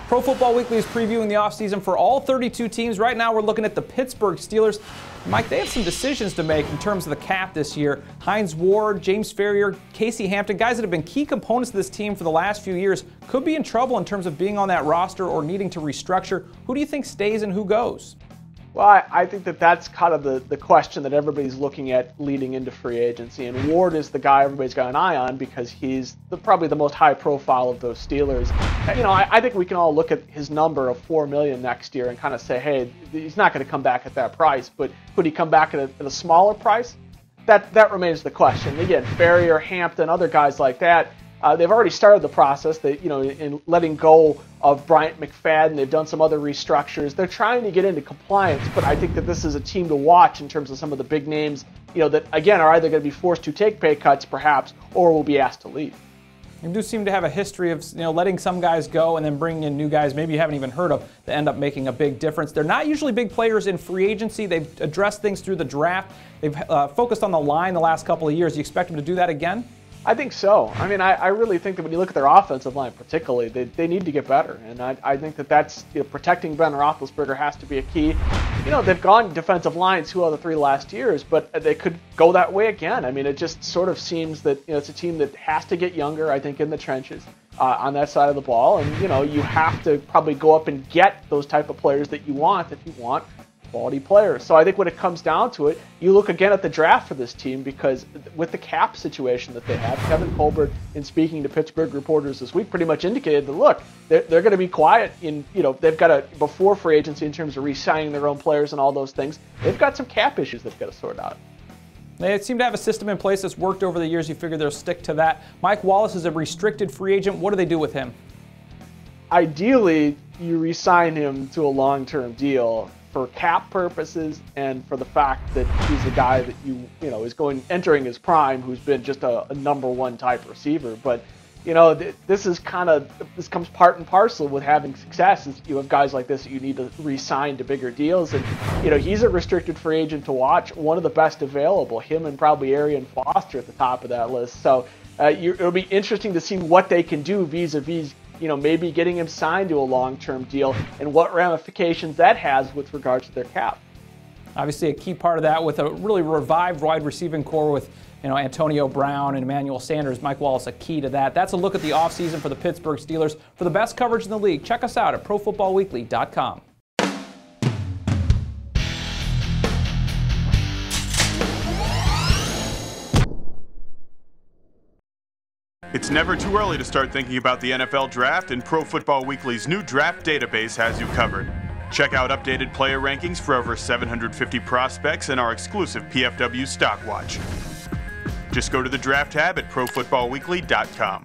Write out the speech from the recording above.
Pro Football Weekly is previewing the offseason for all 32 teams. Right now we're looking at the Pittsburgh Steelers. Mike, they have some decisions to make in terms of the cap this year. Hines Ward, James Ferrier, Casey Hampton, guys that have been key components of this team for the last few years, could be in trouble in terms of being on that roster or needing to restructure. Who do you think stays and who goes? Well, I think that's kind of the question that everybody's looking at leading into free agency. And Ward is the guy everybody's got an eye on because he's probably the most high profile of those Steelers. You know, I think we can all look at his number of $4 million next year and kind of say, hey, he's not going to come back at that price. But could he come back at a smaller price? That remains the question. Again, Ferrier, Hampton, other guys like that, they've already started the process. They, you know, in letting go of Bryant McFadden, they've done some other restructures. They're trying to get into compliance, but I think that this is a team to watch in terms of some of the big names, you know, that again are either going to be forced to take pay cuts, perhaps, or will be asked to leave. You do seem to have a history of, you know, letting some guys go and then bringing in new guys maybe you haven't even heard of that end up making a big difference. They're not usually big players in free agency. They've addressed things through the draft. They've focused on the line the last couple of years. You expect them to do that again? I think so. I mean, I really think that when you look at their offensive line particularly, they need to get better. And I think that's, you know, protecting Ben Roethlisberger has to be a key. You know, they've gone defensive line 2 out of the 3 last years, but they could go that way again. I mean, it just sort of seems that, you know, it's a team that has to get younger, I think, in the trenches on that side of the ball. And, you know, you have to probably go up and get those type of players that you want if you want quality players. So I think when it comes down to it, you look again at the draft for this team because with the cap situation that they have, Kevin Colbert, in speaking to Pittsburgh reporters this week, pretty much indicated that, look, they're going to be quiet in, you know, they've got before free agency in terms of re-signing their own players and all those things, they've got some cap issues they've got to sort out. They seem to have a system in place that's worked over the years. You figure they'll stick to that. Mike Wallace is a restricted free agent. What do they do with him? Ideally, you re-sign him to a long-term deal for cap purposes and for the fact that he's a guy that you know is entering his prime, who's been just a number 1 type receiver. But you know, this comes part and parcel with having success. Is you have guys like this that you need to re-sign to bigger deals, and you know he's a restricted free agent to watch, one of the best available. Him and probably Arian Foster at the top of that list. So it'll be interesting to see what they can do vis-a-vis, you know, maybe getting him signed to a long-term deal and what ramifications that has with regards to their cap. Obviously a key part of that with a really revived wide receiving core with, you know, Antonio Brown and Emmanuel Sanders. Mike Wallace a key to that. That's a look at the offseason for the Pittsburgh Steelers. For the best coverage in the league, check us out at ProFootballWeekly.com. It's never too early to start thinking about the NFL Draft, and Pro Football Weekly's new draft database has you covered. Check out updated player rankings for over 750 prospects and our exclusive PFW Stock Watch. Just go to the Draft tab at ProFootballWeekly.com.